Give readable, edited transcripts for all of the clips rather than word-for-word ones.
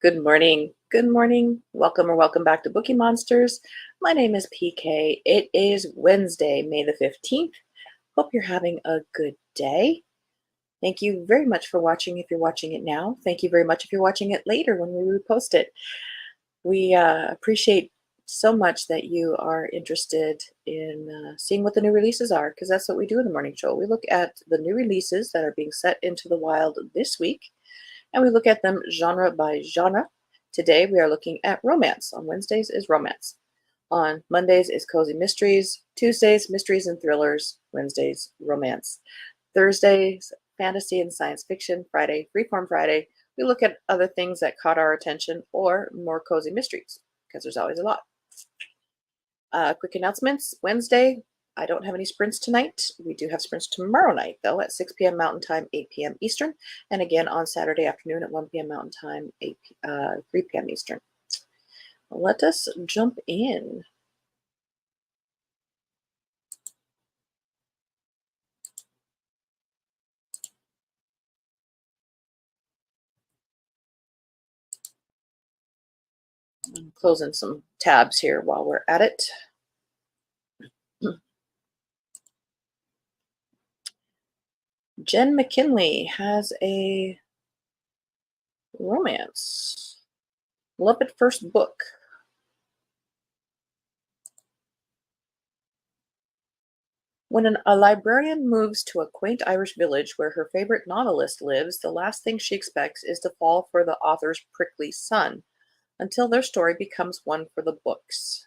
Good morning. Good morning. Welcome or welcome back to Bookeemonsters. My name is PK. It is Wednesday, May the 15th. Hope you're having a good day. Thank you very much for watching if you're watching it now. Thank you very much if you're watching it later when we repost it. We appreciate so much that you are interested in seeing what the new releases are, because that's what we do in the morning show. We look at the new releases that are being set into the wild this week, and we look at them genre by genre. Today we are looking at romance. On Wednesdays is romance. On Mondays is cozy mysteries. Tuesdays, mysteries and thrillers. Wednesdays, romance. Thursdays, fantasy and science fiction. Friday, Freeform Friday. We look at other things that caught our attention or more cozy mysteries, because there's always a lot. Quick announcements. Wednesday, I don't have any sprints tonight. We do have sprints tomorrow night, though, at 6 p.m. Mountain Time, 8 p.m. Eastern, and again on Saturday afternoon at 1 p.m. Mountain Time, 3 p.m. Eastern. Let us jump in. I'm closing some tabs here while we're at it. Jen McKinley has a romance. Love at First Book. When a librarian moves to a quaint Irish village where her favorite novelist lives, the last thing she expects is to fall for the author's prickly son, until their story becomes one for the books.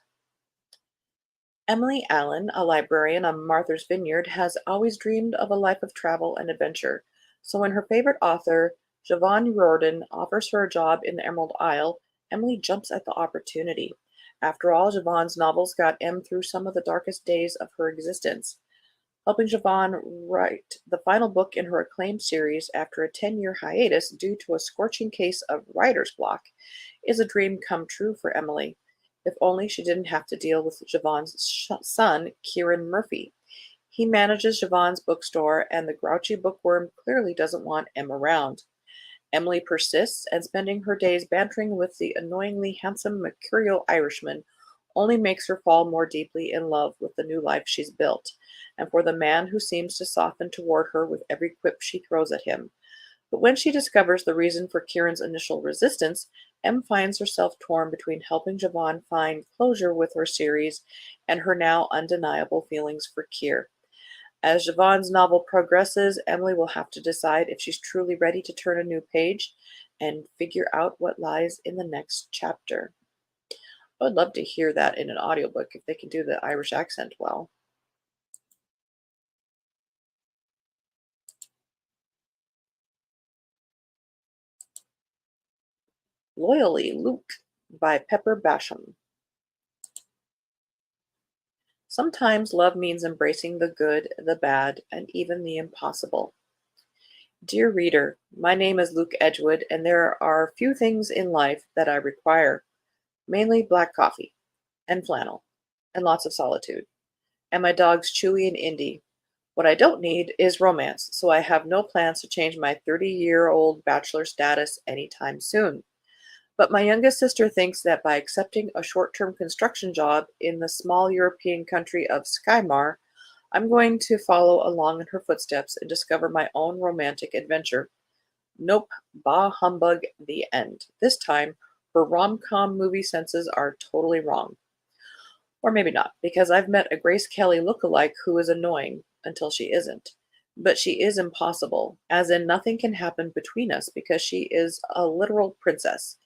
Emily Allen, a librarian on Martha's Vineyard, has always dreamed of a life of travel and adventure. So when her favorite author, Siobhan Riordan, offers her a job in the Emerald Isle, Emily jumps at the opportunity. After all, Siobhan's novels got Em through some of the darkest days of her existence. Helping Siobhan write the final book in her acclaimed series after a 10-year hiatus due to a scorching case of writer's block is a dream come true for Emily. If only she didn't have to deal with Siobhan's son, Kieran Murphy. He manages Siobhan's bookstore, and the grouchy bookworm clearly doesn't want Em around. Emily persists, and spending her days bantering with the annoyingly handsome mercurial Irishman only makes her fall more deeply in love with the new life she's built, and for the man who seems to soften toward her with every quip she throws at him. But when she discovers the reason for Kieran's initial resistance, Em finds herself torn between helping Siobhan find closure with her series and her now undeniable feelings for Kier. As Siobhan's novel progresses, Emily will have to decide if she's truly ready to turn a new page and figure out what lies in the next chapter. I would love to hear that in an audiobook if they can do the Irish accent well. Loyally, Luke by Pepper Basham. Sometimes love means embracing the good, the bad, and even the impossible. Dear reader, my name is Luke Edgewood, and there are few things in life that I require, mainly black coffee, and flannel, and lots of solitude, and my dogs Chewy and Indy. What I don't need is romance, so I have no plans to change my 30-year-old bachelor status anytime soon. But my youngest sister thinks that by accepting a short-term construction job in the small European country of Skymar, I'm going to follow along in her footsteps and discover my own romantic adventure. Nope, bah humbug, the end. This time, her rom-com movie senses are totally wrong. Or maybe not, because I've met a Grace Kelly lookalike who is annoying until she isn't. But she is impossible, as in nothing can happen between us because she is a literal princess.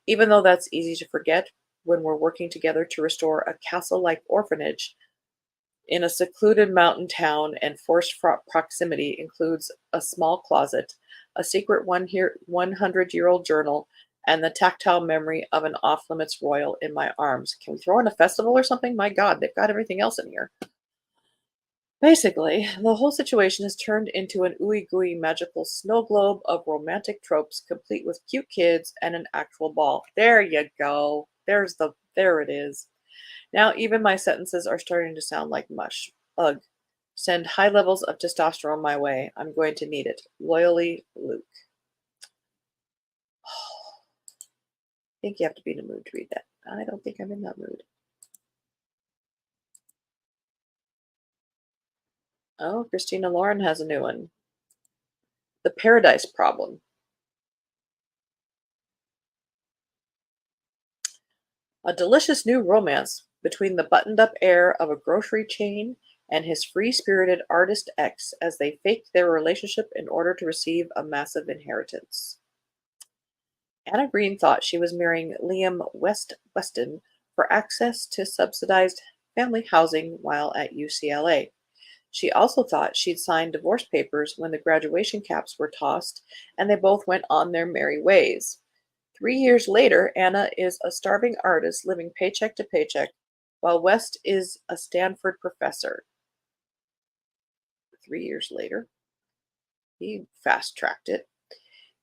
Even though that's easy to forget when we're working together to restore a castle-like orphanage in a secluded mountain town, and forced proximity includes a small closet, a secret 100-year-old journal, and the tactile memory of an off-limits royal in my arms. Can we throw in a festival or something? My God, they've got everything else in here. Basically, the whole situation is turned into an ooey-gooey magical snow globe of romantic tropes, complete with cute kids and an actual ball. There you go. There it is. Now even my sentences are starting to sound like mush. Ugh. Send high levels of testosterone my way. I'm going to need it. Loyally, Luke. think you have to be in a mood to read that. I don't think I'm in that mood. Oh, Christina Lauren has a new one. The Paradise Problem. A delicious new romance between the buttoned-up heir of a grocery chain and his free-spirited artist ex as they fake their relationship in order to receive a massive inheritance. Anna Green thought she was marrying Liam Weston for access to subsidized family housing while at UCLA. She also thought she'd signed divorce papers when the graduation caps were tossed and they both went on their merry ways. 3 years later, Anna is a starving artist living paycheck to paycheck, while West is a Stanford professor. 3 years later, he fast tracked it.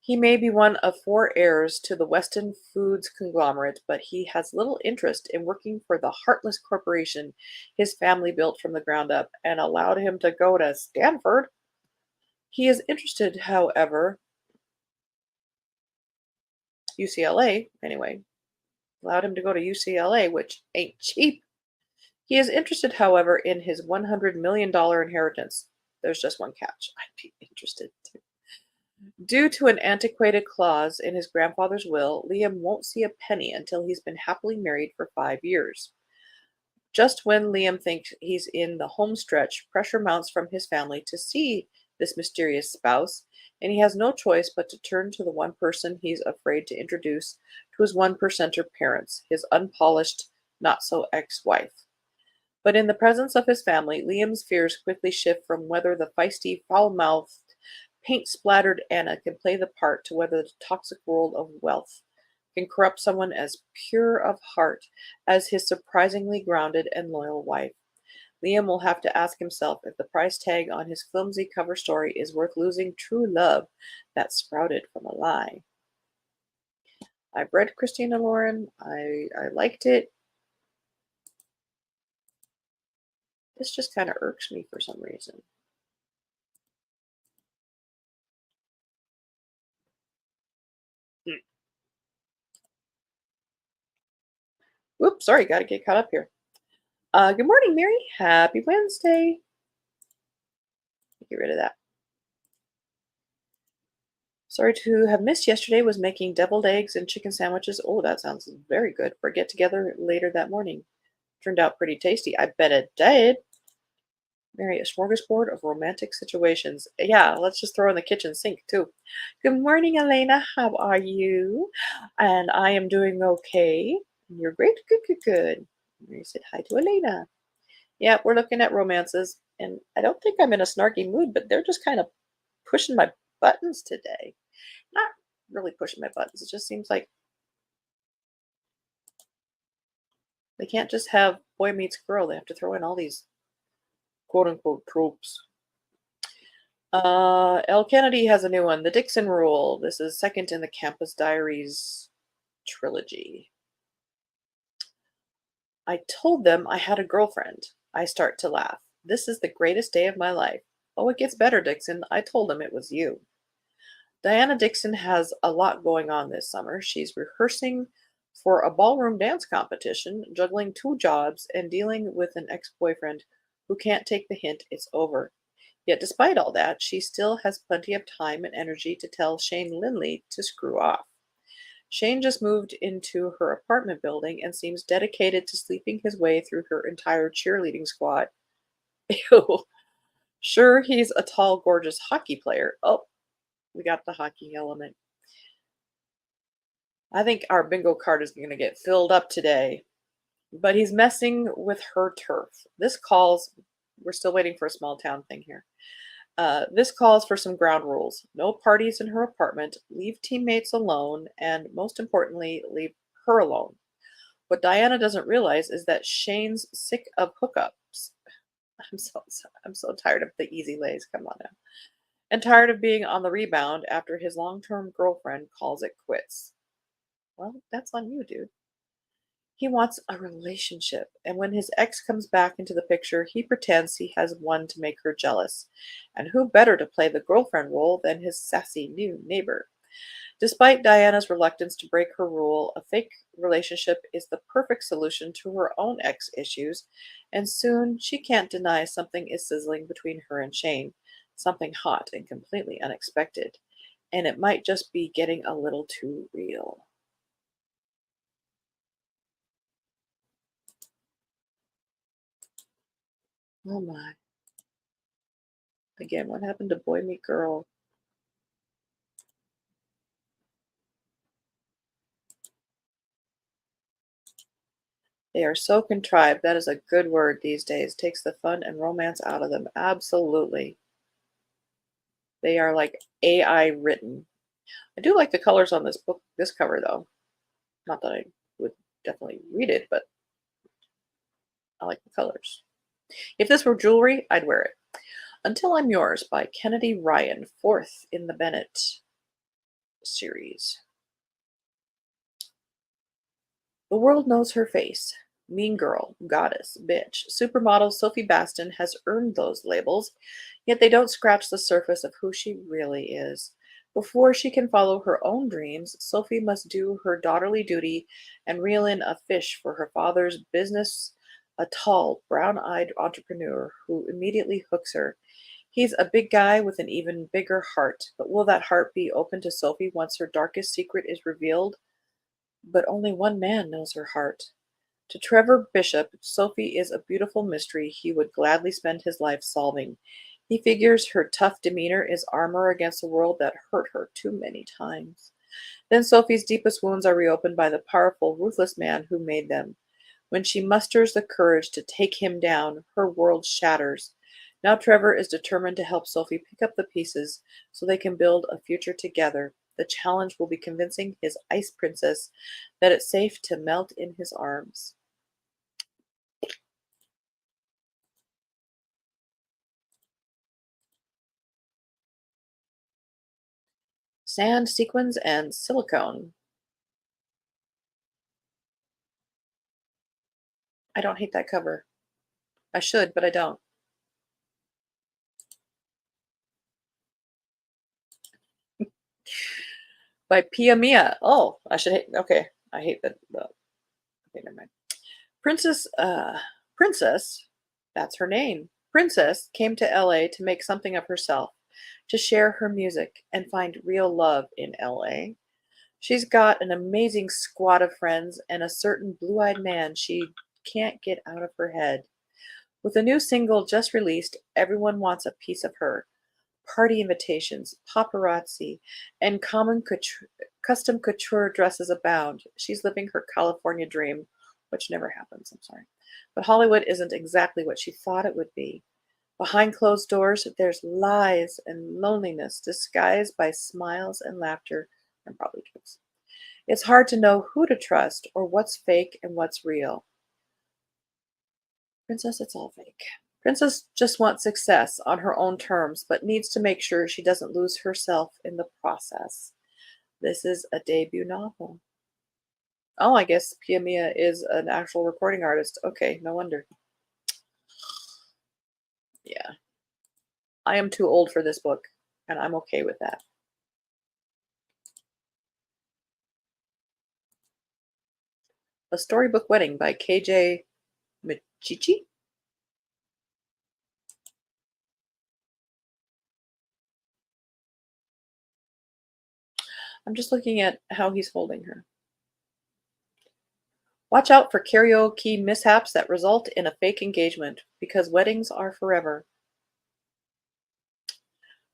He may be one of four heirs to the Weston Foods conglomerate, but he has little interest in working for the heartless corporation his family built from the ground up and allowed him to go to Stanford. He is interested, however, UCLA, anyway, allowed him to go to UCLA, which ain't cheap. He is interested, however, in his $100 million inheritance. There's just one catch. I'd be interested too. Due to an antiquated clause in his grandfather's will, Liam won't see a penny until he's been happily married for 5 years. Just when Liam thinks he's in the home stretch, pressure mounts from his family to see this mysterious spouse, and he has no choice but to turn to the one person he's afraid to introduce to his one percenter parents, his unpolished, not so ex wife. But in the presence of his family, Liam's fears quickly shift from whether the feisty, foul mouthed, paint splattered Anna can play the part to whether the toxic world of wealth can corrupt someone as pure of heart as his surprisingly grounded and loyal wife. Liam will have to ask himself if the price tag on his flimsy cover story is worth losing true love that sprouted from a lie. I've read Christina Lauren. I liked it. This just kind of irks me for some reason. Hmm. Whoops, sorry, got to get caught up here. Good morning, Mary. Happy Wednesday. Get rid of that. Sorry to have missed yesterday. Was making deviled eggs and chicken sandwiches. Oh, that sounds very good for a get together later that morning. Turned out pretty tasty. I bet it did. Mary, a smorgasbord of romantic situations. Yeah, let's just throw in the kitchen sink too. Good morning, Elena. How are you? And I am doing okay. You're great. Good, good, good. Mary said hi to Elena. Yeah, we're looking at romances, and I don't think I'm in a snarky mood, but they're just kind of pushing my buttons today. Not really pushing my buttons. It just seems like they can't just have boy meets girl. They have to throw in all these quote unquote tropes. L. Kennedy has a new one, The Dixon Rule. This is second in the Campus Diaries trilogy. I told them I had a girlfriend. I start to laugh. This is the greatest day of my life. Oh, it gets better, Dixon. I told them it was you. Diana Dixon has a lot going on this summer. She's rehearsing for a ballroom dance competition, juggling two jobs, and dealing with an ex-boyfriend who can't take the hint it's over. Yet despite all that, she still has plenty of time and energy to tell Shane Lindley to screw off. Shane just moved into her apartment building and seems dedicated to sleeping his way through her entire cheerleading squad. Ew. Sure, he's a tall, gorgeous hockey player. Oh, we got the hockey element. I think our bingo card is going to get filled up today. But he's messing with her turf. We're still waiting for a small town thing here. This calls for some ground rules. No parties in her apartment, leave teammates alone, and most importantly, leave her alone. What Diana doesn't realize is that Shane's sick of hookups. I'm so tired of the easy lays. Come on now. And tired of being on the rebound after his long-term girlfriend calls it quits. Well, that's on you, dude. He wants a relationship, and when his ex comes back into the picture, he pretends he has one to make her jealous. And who better to play the girlfriend role than his sassy new neighbor? Despite Diana's reluctance to break her rule, a fake relationship is the perfect solution to her own ex issues, and soon she can't deny something is sizzling between her and Shane, something hot and completely unexpected, and it might just be getting a little too real. Oh my. Again, what happened to Boy Meet Girl? They are so contrived. That is a good word these days. Takes the fun and romance out of them. Absolutely. They are like AI written. I do like the colors on this book, this cover though. Not that I would definitely read it, but I like the colors. If this were jewelry, I'd wear it. Until I'm Yours by Kennedy Ryan, fourth in the Bennett series. The world knows her face. Mean girl, goddess, bitch. Supermodel Sophie Baston has earned those labels, yet they don't scratch the surface of who she really is. Before she can follow her own dreams, Sophie must do her daughterly duty and reel in a fish for her father's business, a tall, brown eyed entrepreneur who immediately hooks her. He's a big guy with an even bigger heart, but will that heart be open to Sophie once her darkest secret is revealed? But only one man knows her heart. To Trevor Bishop, Sophie is a beautiful mystery he would gladly spend his life solving. He figures her tough demeanor is armor against a world that hurt her too many times. Then Sophie's deepest wounds are reopened by the powerful, ruthless man who made them. When she musters the courage to take him down, her world shatters. Now Trevor is determined to help Sophie pick up the pieces so they can build a future together. The challenge will be convincing his ice princess that it's safe to melt in his arms. Sand, sequins, and silicone. I don't hate that cover. I should, but I don't. By Pia Mia. Oh, I should hate. Okay, I hate the. Okay, never mind. Princess, that's her name. Princess came to LA to make something of herself, to share her music and find real love in LA. She's got an amazing squad of friends and a certain blue-eyed man she can't get out of her head. With a new single just released, everyone wants a piece of her. Party invitations, paparazzi, and custom couture dresses abound. She's living her California dream, which never happens, I'm sorry. But Hollywood isn't exactly what she thought it would be. Behind closed doors, there's lies and loneliness disguised by smiles and laughter, and probably jokes. It's hard to know who to trust or what's fake and what's real. Princess, it's all fake. Princess just wants success on her own terms, but needs to make sure she doesn't lose herself in the process. This is a debut novel. Oh, I guess Pia Mia is an actual recording artist. Okay, no wonder. Yeah. I am too old for this book, and I'm okay with that. A Storybook Wedding by KJ Michichi. I'm just looking at how he's holding her. Watch out for karaoke mishaps that result in a fake engagement, because weddings are forever.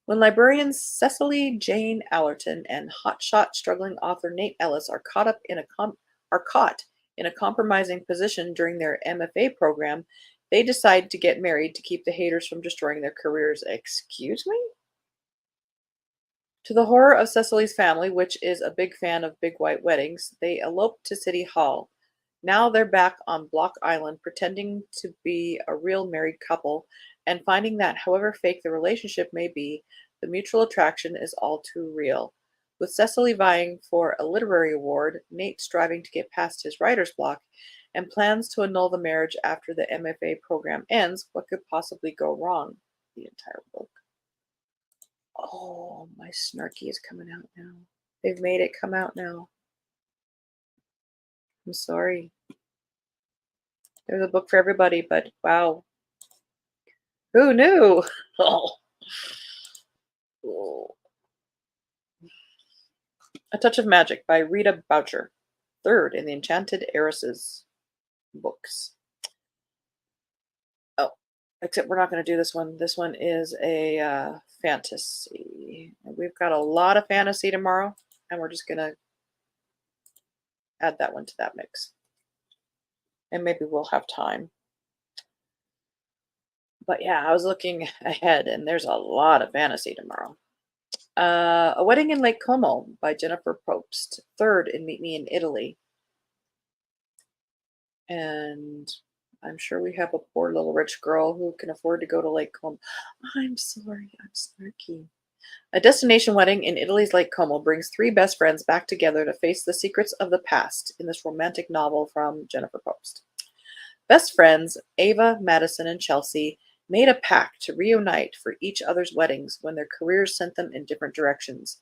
When librarians Cecily Jane Allerton and hotshot struggling author Nate Ellis are caught in a compromising position during their MFA program, they decide to get married to keep the haters from destroying their careers. Excuse me? To the horror of Cecily's family, which is a big fan of big white weddings, they elope to City Hall. Now they're back on Block Island pretending to be a real married couple and finding that, however fake the relationship may be, the mutual attraction is all too real. With Cecily vying for a literary award, Nate striving to get past his writer's block, and plans to annul the marriage after the MFA program ends, what could possibly go wrong? The entire book. Oh, my snarky is coming out now. They've made it come out now. I'm sorry. There's a book for everybody, but wow. Who knew? Oh. Oh. A Touch of Magic by Rita Boucher. Third in the Enchanted Heiresses books. Oh, except we're not going to do this one. This one is a fantasy. We've got a lot of fantasy tomorrow, and we're just going to add that one to that mix. And maybe we'll have time. But yeah, I was looking ahead, and there's a lot of fantasy tomorrow. A Wedding in Lake Como by Jennifer Probst. Third in Meet Me in Italy. And I'm sure we have a poor little rich girl who can afford to go to Lake Como. I'm sorry, I'm snarky. A destination wedding in Italy's Lake Como brings three best friends back together to face the secrets of the past in this romantic novel from Jennifer Probst. Best friends, Ava, Madison, and Chelsea, made a pact to reunite for each other's weddings when their careers sent them in different directions.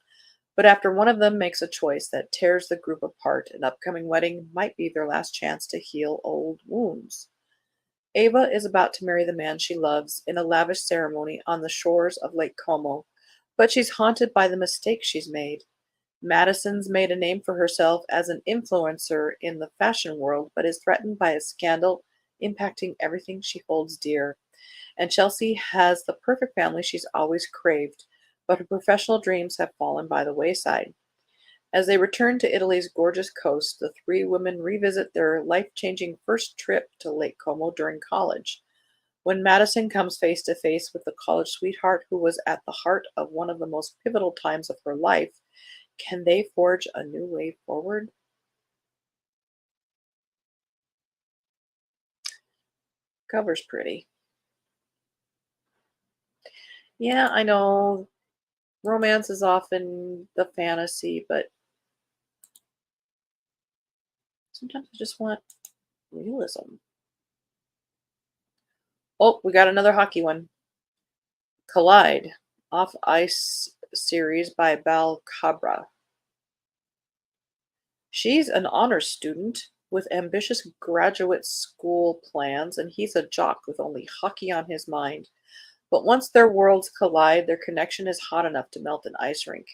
But after one of them makes a choice that tears the group apart, an upcoming wedding might be their last chance to heal old wounds. Ava is about to marry the man she loves in a lavish ceremony on the shores of Lake Como, but she's haunted by the mistakes she's made. Madison's made a name for herself as an influencer in the fashion world, but is threatened by a scandal impacting everything she holds dear. And Chelsea has the perfect family she's always craved, but her professional dreams have fallen by the wayside. As they return to Italy's gorgeous coast, the three women revisit their life-changing first trip to Lake Como during college. When Madison comes face to face with the college sweetheart who was at the heart of one of the most pivotal times of her life, can they forge a new way forward? Cover's pretty. Yeah, I know romance is often the fantasy, but sometimes I just want realism. Oh, we got another hockey one. Collide, Off Ice series by Bal Cabra. She's an honors student with ambitious graduate school plans, and he's a jock with only hockey on his mind. But once their worlds collide, their connection is hot enough to melt an ice rink.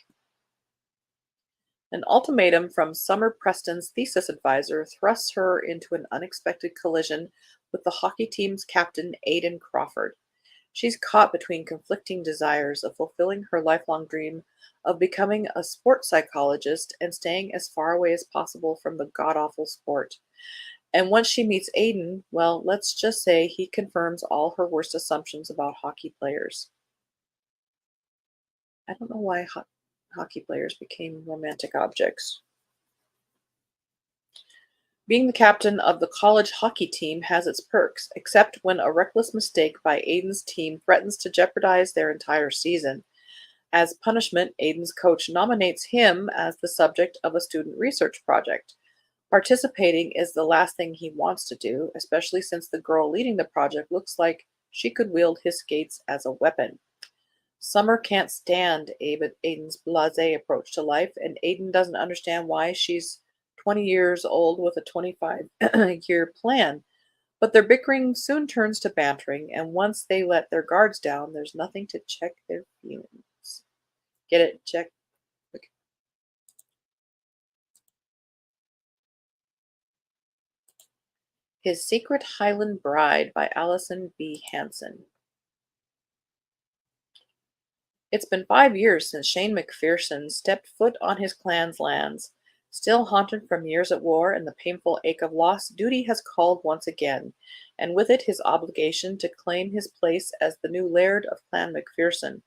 An ultimatum from Summer Preston's thesis advisor thrusts her into an unexpected collision with the hockey team's captain, Aidan Crawford. She's caught between conflicting desires of fulfilling her lifelong dream of becoming a sports psychologist and staying as far away as possible from the god-awful sport. And once she meets Aidan, well, let's just say he confirms all her worst assumptions about hockey players. I don't know why hockey players became romantic objects. Being the captain of the college hockey team has its perks, except when a reckless mistake by Aidan's team threatens to jeopardize their entire season. As punishment, Aidan's coach nominates him as the subject of a student research project. Participating is the last thing he wants to do, especially since the girl leading the project looks like she could wield his skates as a weapon. Summer can't stand Aiden's blasé approach to life, and Aiden doesn't understand why she's 20 years old with a 25-year plan. But their bickering soon turns to bantering, and once they let their guards down, there's nothing to check their feelings. Get it? Check. Okay. His Secret Highland Bride by Allison B. Hansen. It's been 5 years since Shane McPherson stepped foot on his clan's lands. Still haunted from years at war and the painful ache of loss, duty has called once again, and with it his obligation to claim his place as the new laird of Clan McPherson.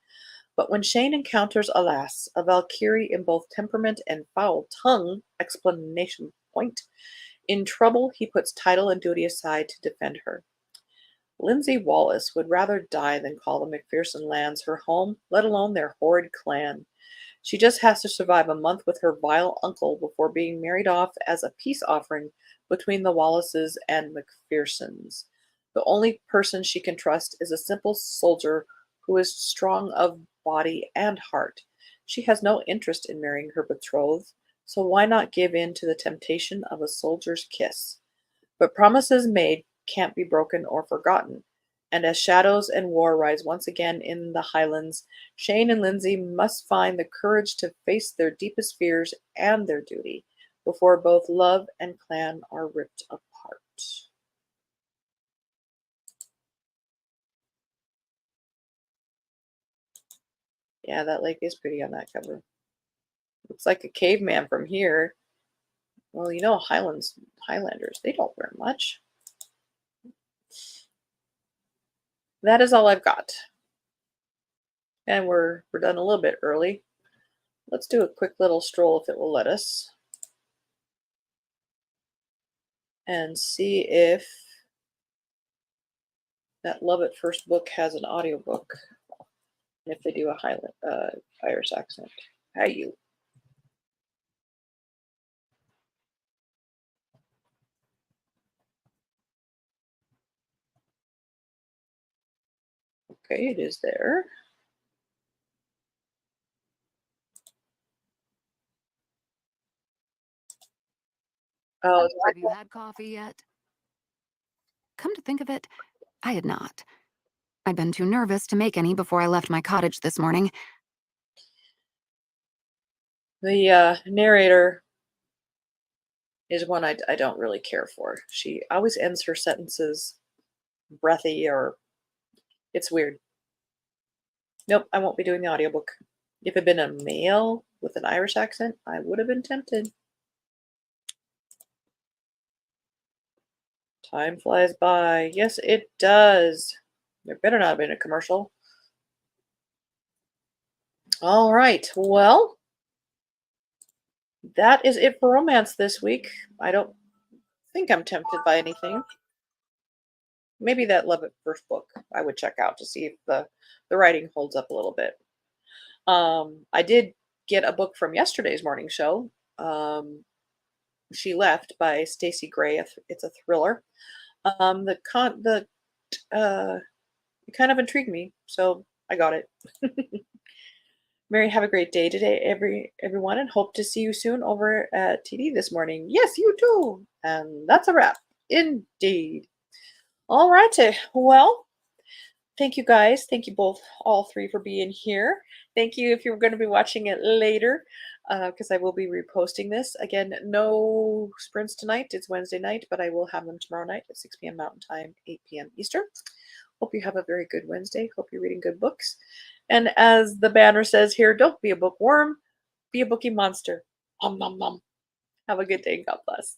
But when Shane encounters, alas, a Valkyrie in both temperament and foul tongue, explanation point, in trouble he puts title and duty aside to defend her. Lindsay Wallace would rather die than call the McPherson lands her home, let alone their horrid clan. She just has to survive a month with her vile uncle before being married off as a peace offering between the Wallaces and McPhersons. The only person she can trust is a simple soldier who is strong of body and heart. She has no interest in marrying her betrothed, so why not give in to the temptation of a soldier's kiss? But promises made can't be broken or forgotten. And as shadows and war rise once again in the Highlands, Shane and Lindsay must find the courage to face their deepest fears and their duty before both love and clan are ripped apart. Yeah, that lake is pretty on that cover. Looks like a caveman from here. Well, Highlanders, they don't wear much. That is all I've got. And we're done a little bit early. Let's do a quick little stroll if it will let us. And see if that Love at First book has an audiobook. And if they do a Irish accent. How you? Okay, it is there. Oh, Have you had coffee yet? Come to think of it, I had not. I'd been too nervous to make any before I left my cottage this morning. the narrator is one I don't really care for. She always ends her sentences breathy or it's weird. Nope, I won't be doing the audiobook. If it had been a male with an Irish accent, I would have been tempted. Time flies by. Yes, it does. There better not have been a commercial. All right. Well, that is it for romance this week. I don't think I'm tempted by anything. Maybe that Love at First book I would check out to see if the writing holds up a little bit. I did get a book from yesterday's morning show. She Left by Stacey Gray. It's a thriller. The it kind of intrigued me, so I got it. Mary, have a great day today, everyone, and hope to see you soon over at TD this morning. Yes, you too. And that's a wrap. Indeed. All righty. Well, thank you guys. Thank you both, all three, for being here. Thank you if you're going to be watching it later, because I will be reposting this. Again, no sprints tonight. It's Wednesday night, but I will have them tomorrow night at 6 p.m. Mountain Time, 8 p.m. Eastern. Hope you have a very good Wednesday. Hope you're reading good books. And as the banner says here, don't be a bookworm, be a bookie monster. Have a good day. God bless.